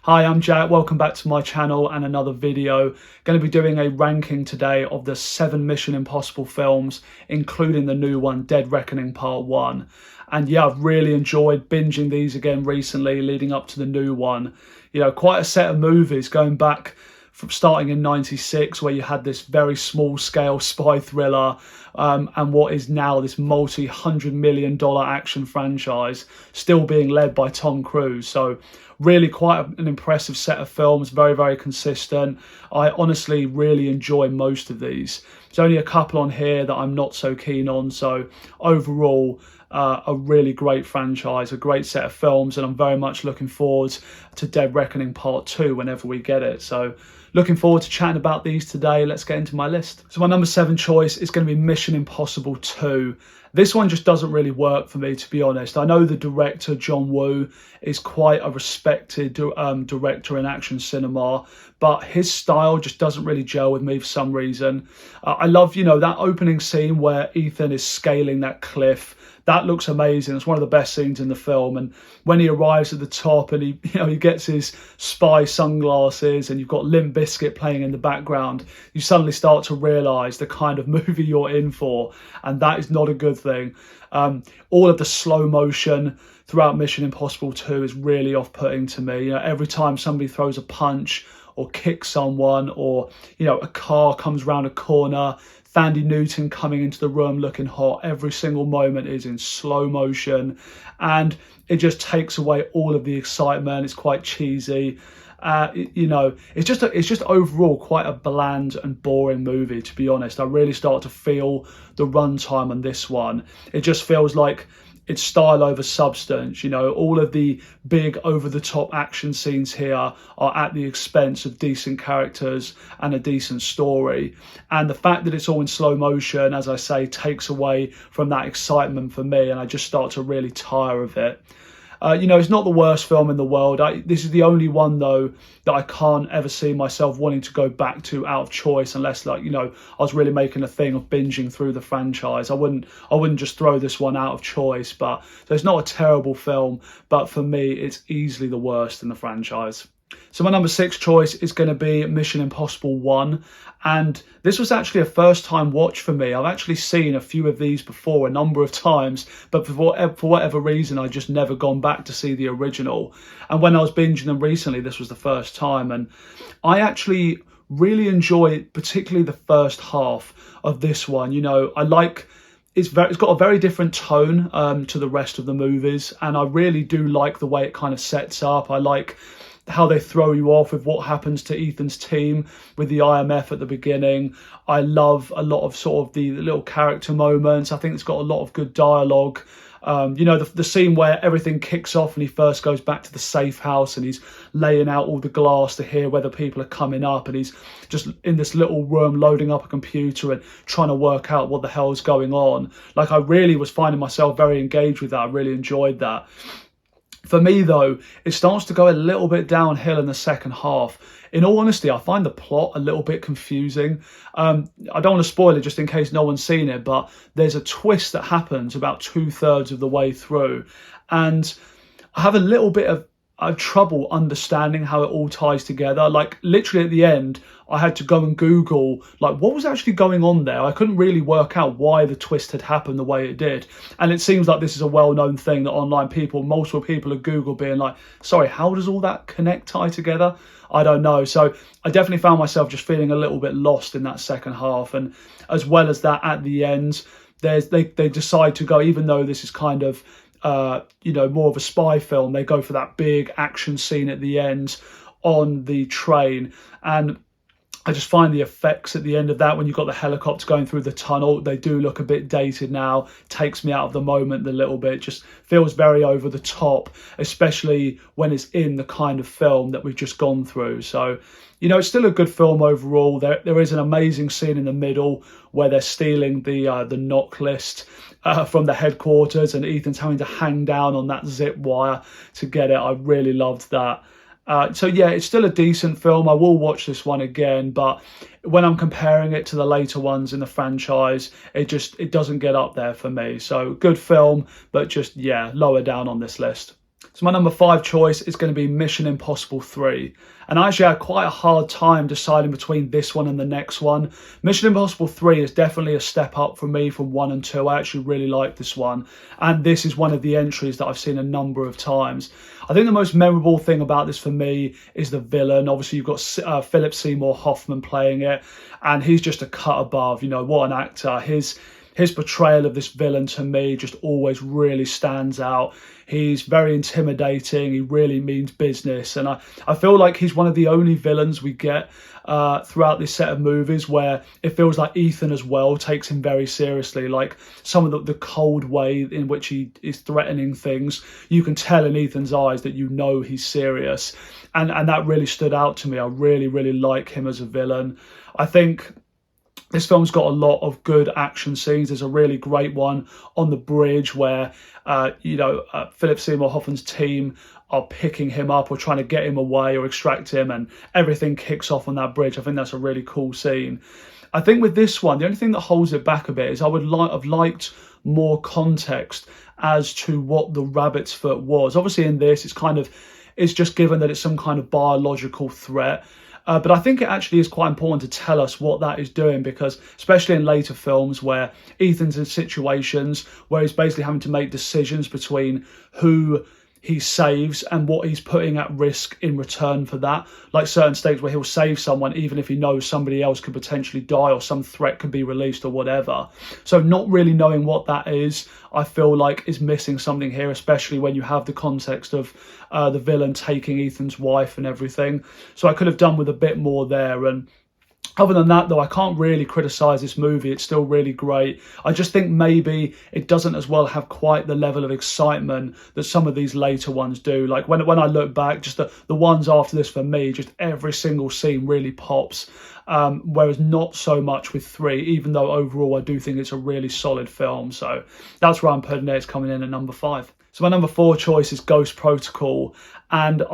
Hi, I'm Jack. Welcome back to my channel and another video. Going to be doing a ranking today of the 7 Mission Impossible films, including the new one, Dead Reckoning Part 1. And yeah, I've really enjoyed binging these again recently, leading up to the new one. You know, quite a set of movies going back from starting in '96, where you had this very small scale spy thriller, and what is now this multi-$100 million action franchise, still being led by Tom Cruise. So really quite an impressive set of films, very, very consistent. I honestly really enjoy most of these. There's only a couple on here that I'm not so keen on. So overall, a really great franchise, a great set of films, and I'm very much looking forward to Dead Reckoning Part 2 whenever we get it. So looking forward to chatting about these today. Let's get into my list. So my number 7 choice is going to be Mission Impossible 2. This one just doesn't really work for me, to be honest. I know the director, John Woo, is quite a respected director in action cinema, but his style just doesn't really gel with me for some reason. I love, that opening scene where Ethan is scaling that cliff. That looks amazing. It's one of the best scenes in the film. And when he arrives at the top and he gets his spy sunglasses and you've got Limp Bizkit playing in the background, you suddenly start to realise the kind of movie you're in for. And that is not a good thing. All of the slow motion throughout Mission Impossible 2 is really off-putting to me. Every time somebody throws a punch or kicks someone, or, a car comes round a corner, Thandie Newton coming into the room looking hot, every single moment is in slow motion, and it just takes away all of the excitement. It's quite cheesy. It's just overall quite a bland and boring movie, to be honest. I really start to feel the runtime on this one. It just feels like it's style over substance. All of the big over-the-top action scenes here are at the expense of decent characters and a decent story. And the fact that it's all in slow motion, as I say, takes away from that excitement for me, and I just start to really tire of it. It's not the worst film in the world. This is the only one, though, that I can't ever see myself wanting to go back to out of choice, unless, I was really making a thing of binging through the franchise. I wouldn't just throw this one out of choice. But so it's not a terrible film, but for me, it's easily the worst in the franchise. So my number 6 choice is going to be Mission Impossible 1. And this was actually a first time watch for me. I've actually seen a few of these before a number of times, but for whatever reason, I just never gone back to see the original. And when I was binging them recently, this was the first time. And I actually really enjoy particularly the first half of this one. It's got a very different tone to the rest of the movies. And I really do like the way it kind of sets up. I like how they throw you off with what happens to Ethan's team with the IMF at the beginning. I love a lot of sort of the little character moments. I think it's got a lot of good dialogue. The scene where everything kicks off and he first goes back to the safe house and he's laying out all the glass to hear whether people are coming up, and he's just in this little room loading up a computer and trying to work out what the hell is going on. I really was finding myself very engaged with that. I really enjoyed that. For me, though, it starts to go a little bit downhill in the second half. In all honesty, I find the plot a little bit confusing. I don't want to spoil it just in case no one's seen it, but there's a twist that happens about 2/3 of the way through. And I have a little bit of trouble understanding how it all ties together. Literally at the end, I had to go and Google what was actually going on there. I couldn't really work out why the twist had happened the way it did. And it seems like this is a well-known thing that online multiple people at Google being like, sorry, how does all that tie together? I don't know. So I definitely found myself just feeling a little bit lost in that second half. And as well as that, at the end, they decide to go, even though this is kind of more of a spy film, they go for that big action scene at the end on the train. And I just find the effects at the end of that, when you've got the helicopter going through the tunnel, they do look a bit dated now. Takes me out of the moment a little bit. Just feels very over the top, especially when it's in the kind of film that we've just gone through. So, it's still a good film overall. There is an amazing scene in the middle where they're stealing the knock list from the headquarters, and Ethan's having to hang down on that zip wire to get it. I really loved that. So yeah, it's still a decent film. I will watch this one again, but when I'm comparing it to the later ones in the franchise, it doesn't get up there for me. So good film, but just, yeah, lower down on this list. So my number 5 choice is going to be Mission Impossible 3. And I actually had quite a hard time deciding between this one and the next one. Mission Impossible 3 is definitely a step up for me from 1 and 2. I actually really like this one. And this is one of the entries that I've seen a number of times. I think the most memorable thing about this for me is the villain. Obviously, you've got Philip Seymour Hoffman playing it. And he's just a cut above. You know, what an actor. His portrayal of this villain to me just always really stands out. He's very intimidating. He really means business. And I feel like he's one of the only villains we get throughout this set of movies where it feels like Ethan as well takes him very seriously. Like some of the cold way in which he is threatening things, you can tell in Ethan's eyes that you know he's serious. And that really stood out to me. I really, really like him as a villain. I think this film's got a lot of good action scenes. There's a really great one on the bridge where, Philip Seymour Hoffman's team are picking him up or trying to get him away or extract him, and everything kicks off on that bridge. I think that's a really cool scene. I think with this one, the only thing that holds it back a bit is I would have liked more context as to what the rabbit's foot was. Obviously in this, it's just given that it's some kind of biological threat. But I think it actually is quite important to tell us what that is doing, because especially in later films where Ethan's in situations where he's basically having to make decisions between who he saves and what he's putting at risk in return for that. Like certain states where he'll save someone even if he knows somebody else could potentially die or some threat could be released or whatever. So not really knowing what that is, I feel like is missing something here, especially when you have the context of the villain taking Ethan's wife and everything. So I could have done with a bit more there. And other than that, though, I can't really criticise this movie. It's still really great. I just think maybe it doesn't as well have quite the level of excitement that some of these later ones do. Like when I look back, just the ones after this for me, just every single scene really pops. Whereas not so much with 3, even though overall I do think it's a really solid film. So that's where I'm putting it. It's coming in at number 5. So my number 4 choice is Ghost Protocol. And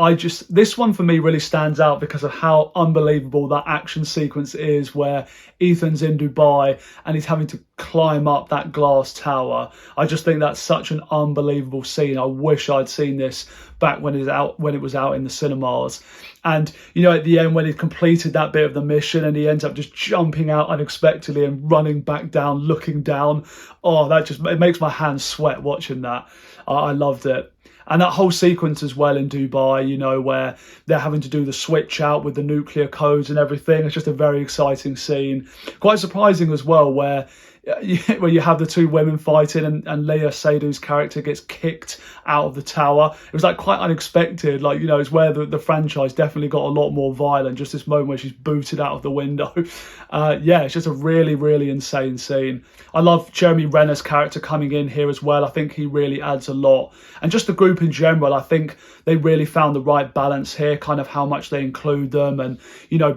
this one for me really stands out because of how unbelievable that action sequence is, where Ethan's in Dubai and he's having to climb up that glass tower. I just think that's such an unbelievable scene. I wish I'd seen this back when it was out in the cinemas. And, at the end when he'd completed that bit of the mission and he ends up just jumping out unexpectedly and running back down, looking down. Oh, it makes my hands sweat watching that. I loved it. And that whole sequence as well in Dubai, where they're having to do the switch out with the nuclear codes and everything. It's just a very exciting scene. Quite surprising as well, where you have the two women fighting and Leah Seydoux' character gets kicked out of the tower. It was quite unexpected. It's where the franchise definitely got a lot more violent. Just this moment where she's booted out of the window. It's just a really, really insane scene. I love Jeremy Renner's character coming in here as well. I think he really adds a lot. And just the group in general, I think they really found the right balance here, kind of how much they include them and,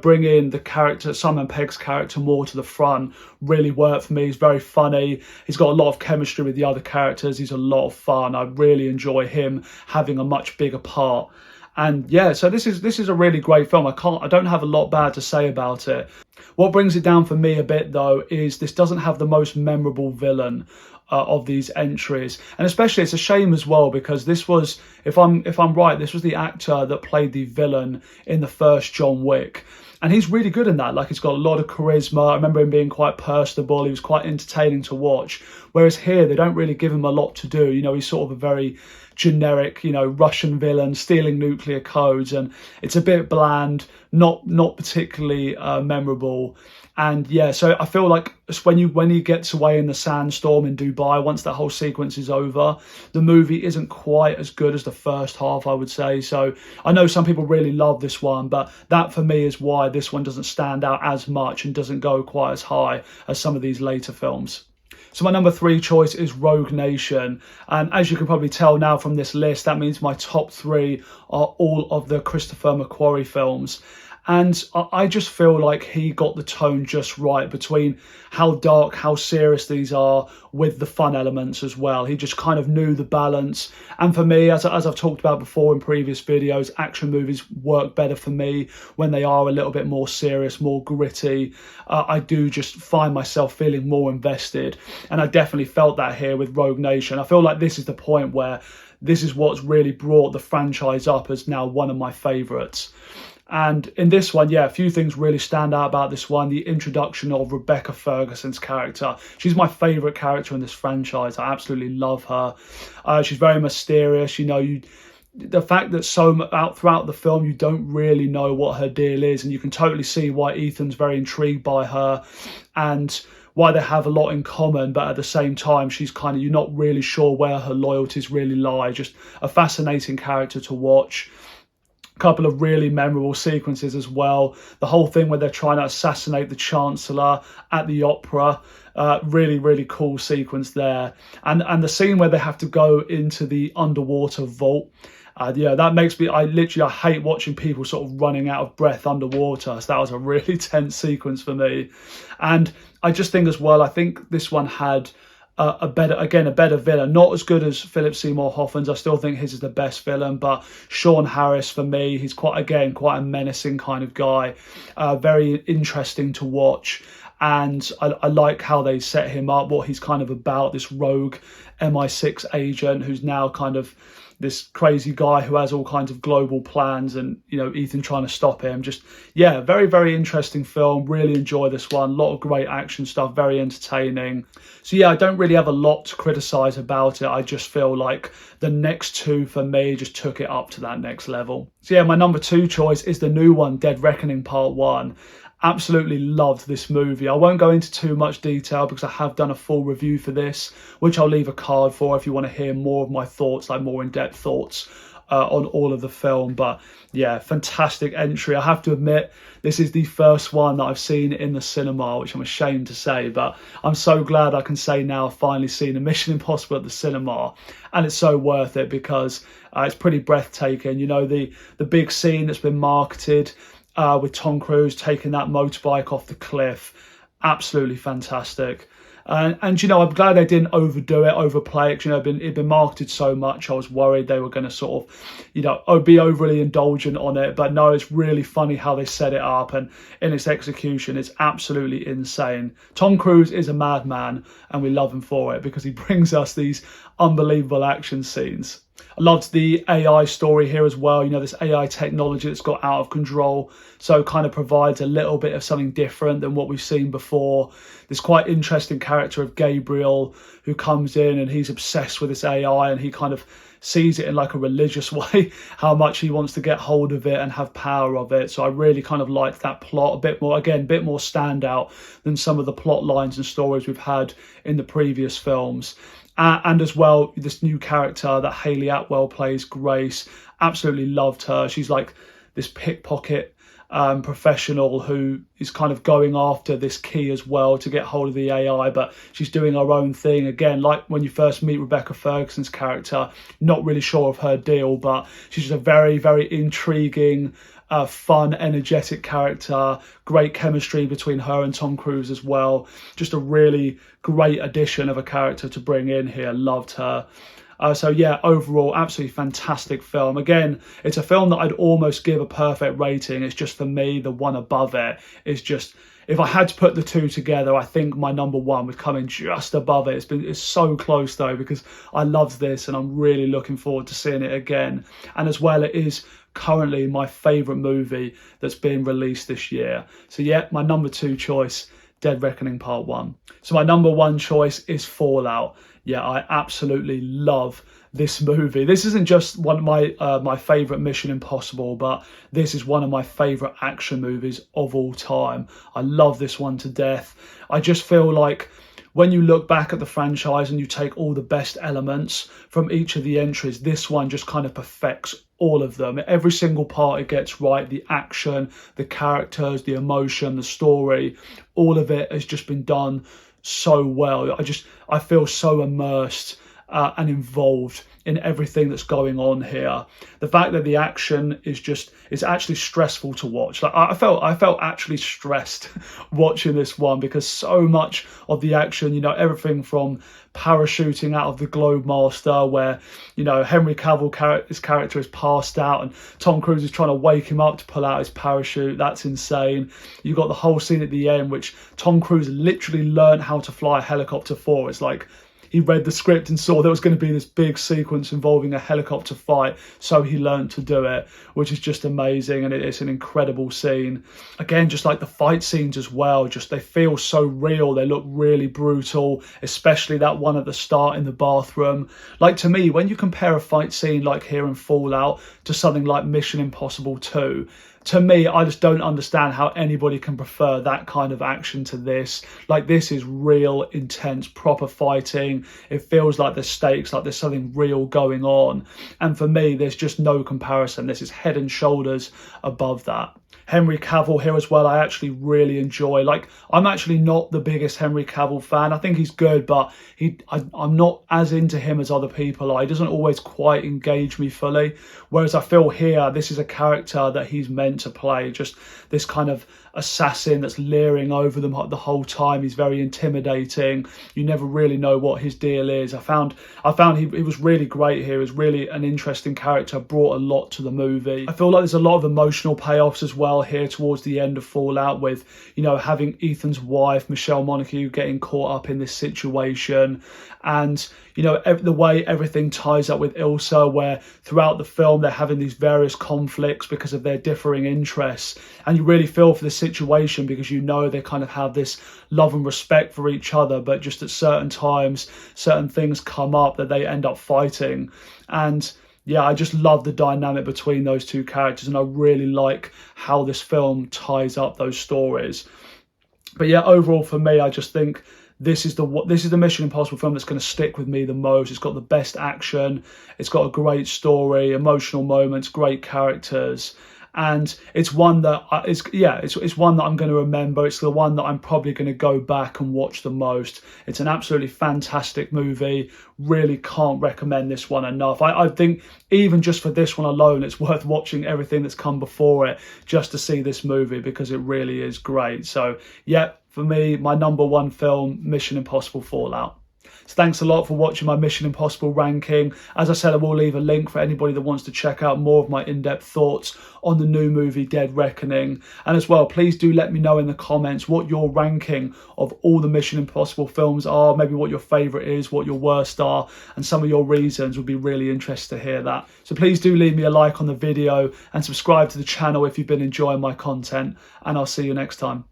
bring in the character, Simon Pegg's character more to the front really worked for me. He's very funny. He's got a lot of chemistry with the other characters. He's a lot of fun. I really enjoy him having a much bigger part. And so this is a really great film. I don't have a lot bad to say about it. What brings it down for me a bit though is this doesn't have the most memorable villain of these entries, and especially it's a shame as well because this was, if I'm right, this was the actor that played the villain in the first John Wick. And he's really good in that. He's got a lot of charisma. I remember him being quite personable. He was quite entertaining to watch. Whereas here, they don't really give him a lot to do. He's sort of a very generic, Russian villain stealing nuclear codes. And it's a bit bland, not particularly memorable. And so I feel like when he gets away in the sandstorm in Dubai, once that whole sequence is over, the movie isn't quite as good as the first half, I would say. So I know some people really love this one, but that for me is why this one doesn't stand out as much and doesn't go quite as high as some of these later films. So my number 3 choice is Rogue Nation. And as you can probably tell now from this list, that means my top 3 are all of the Christopher McQuarrie films. And I just feel like he got the tone just right between how dark, how serious these are with the fun elements as well. He just kind of knew the balance. And for me, as I've talked about before in previous videos, action movies work better for me when they are a little bit more serious, more gritty. I do just find myself feeling more invested. And I definitely felt that here with Rogue Nation. I feel like this is the point where this is what's really brought the franchise up as now one of my favourites. And in this one, yeah, a few things really stand out about this one. The introduction of Rebecca Ferguson's character. She's my favourite character in this franchise. I absolutely love her. She's very mysterious. You know, the fact that throughout the film, you don't really know what her deal is. And you can totally see why Ethan's very intrigued by her and why they have a lot in common. But at the same time, she's kind of, you're not really sure where her loyalties really lie. Just a fascinating character to watch. Couple of really memorable sequences as well. The whole thing where they're trying to assassinate the Chancellor at the opera. Really, really cool sequence there. And the scene where they have to go into the underwater vault. Yeah, that makes me, I hate watching people sort of running out of breath underwater. So that was a really tense sequence for me. And I just think as well, I think this one had a better villain. Not as good as Philip Seymour Hoffman's. I still think his is the best villain, but Sean Harris for me, he's quite a menacing kind of guy. Very interesting to watch. And I like how they set him up, what he's kind of about, this rogue MI6 agent who's now kind of this crazy guy who has all kinds of global plans, and, you know, Ethan trying to stop him. Just, yeah, very, very interesting film. Really enjoy this one. A lot of great action stuff, very entertaining. So yeah, I don't really have a lot to criticize about it. I just feel like the next two for me just took it up to that next level. So yeah, my number 2 choice is the new one, Dead Reckoning Part 1. Absolutely loved this movie. I won't go into too much detail because I have done a full review for this, which I'll leave a card for if you want to hear more of my thoughts, like more in-depth thoughts on all of the film. But yeah, fantastic entry. I have to admit, this is the first one that I've seen in the cinema, which I'm ashamed to say, but I'm so glad I can say now I've finally seen a Mission Impossible at the cinema, and it's so worth it because it's pretty breathtaking. You know, the big scene that's been marketed with Tom Cruise taking that motorbike off the cliff, absolutely fantastic. And you know, I'm glad they didn't overdo it, overplay it. You know, it'd been marketed so much, I was worried they were going to sort of, you know, be overly indulgent on it. But no, it's really funny how they set it up, and in its execution, it's absolutely insane. Tom Cruise is a madman, and we love him for it because he brings us these unbelievable action scenes. I loved the AI story here as well. You know, this AI technology that's got out of control, so kind of provides a little bit of something different than what we've seen before. This quite interesting character of Gabriel who comes in and he's obsessed with this AI, and he kind of sees it in like a religious way, how much he wants to get hold of it and have power of it. So I really kind of liked that plot a bit more, again, a bit more standout than some of the plot lines and stories we've had in the previous films. And as well, this new character that Hayley Atwell plays, Grace, absolutely loved her. She's like this pickpocket professional who is kind of going after this key as well to get hold of the AI, but she's doing her own thing. Again, like when you first meet Rebecca Ferguson's character, not really sure of her deal, but she's just a very, very intriguing, fun, energetic character. Great chemistry between her and Tom Cruise as well. Just a really great addition of a character to bring in here. Loved her. So yeah, overall, absolutely fantastic film. Again, it's a film that I'd almost give a perfect rating. It's just, for me, the one above it is just, if I had to put the two together, I think my number 1 would come in just above it. It's so close though, because I loved this and I'm really looking forward to seeing it again. And as well, it is currently my favourite movie that's been released this year. So yeah, my number 2 choice, Dead Reckoning Part 1. So my number 1 choice is Fallout. Yeah, I absolutely love this movie. This isn't just one of my favourite Mission Impossible, but this is one of my favourite action movies of all time. I love this one to death. I just feel like when you look back at the franchise and you take all the best elements from each of the entries, this one just kind of perfects all of them. Every single part it gets right. The action, the characters, the emotion, the story, all of it has just been done so well. I feel so immersed and involved in everything that's going on here. The fact that the action is actually stressful to watch. Like I felt actually stressed watching this one, because so much of the action, everything from parachuting out of the Globemaster, where Henry Cavill, his character, is passed out and Tom Cruise is trying to wake him up to pull out his parachute. That's insane. You got the whole scene at the end, which Tom Cruise literally learned how to fly a helicopter for. It's like he read the script and saw there was going to be this big sequence involving a helicopter fight, so he learned to do it, which is just amazing. And it's an incredible scene. Again, just like the fight scenes as well, just they feel so real. They look really brutal, especially that one at the start in the bathroom. Like, to me, when you compare a fight scene like here in Fallout to something like Mission Impossible 2, to me, I just don't understand how anybody can prefer that kind of action to this. Like, this is real, intense, proper fighting. It feels like there's stakes, like there's something real going on. And for me, there's just no comparison. This is head and shoulders above that. Henry Cavill here as well, I actually really enjoy. Like, I'm actually not the biggest Henry Cavill fan. I think he's good, but I'm not as into him as other people are. He doesn't always quite engage me fully. Whereas I feel here, this is a character that he's meant to play. Just this kind of assassin that's leering over them the whole time. He's very intimidating. You never really know what his deal is. I found he was really great here. He was really an interesting character, brought a lot to the movie. I feel like there's a lot of emotional payoffs as well here towards the end of Fallout, with having Ethan's wife Michelle Montague getting caught up in this situation, and the way everything ties up with Ilsa, where throughout the film they're having these various conflicts because of their differing interests, and you really feel for the situation, because they kind of have this love and respect for each other, but just at certain times certain things come up that they end up fighting. And yeah, I just love the dynamic between those two characters, and I really like how this film ties up those stories. But yeah, overall for me, I just think this is the Mission Impossible film that's going to stick with me the most. It's got the best action, it's got a great story, emotional moments, great characters, and it's one that it's one that I'm going to remember. It's the one that I'm probably going to go back and watch the most. It's an absolutely fantastic movie. Really can't recommend this one enough. I think even just for this one alone, it's worth watching everything that's come before it just to see this movie, because it really is great. So yeah, for me, my number one film, Mission Impossible Fallout. So thanks a lot for watching my Mission Impossible ranking. As I said, I will leave a link for anybody that wants to check out more of my in-depth thoughts on the new movie Dead Reckoning. And as well, please do let me know in the comments what your ranking of all the Mission Impossible films are, maybe what your favourite is, what your worst are, and some of your reasons. Would be really interested to hear that. So please do leave me a like on the video and subscribe to the channel if you've been enjoying my content, and I'll see you next time.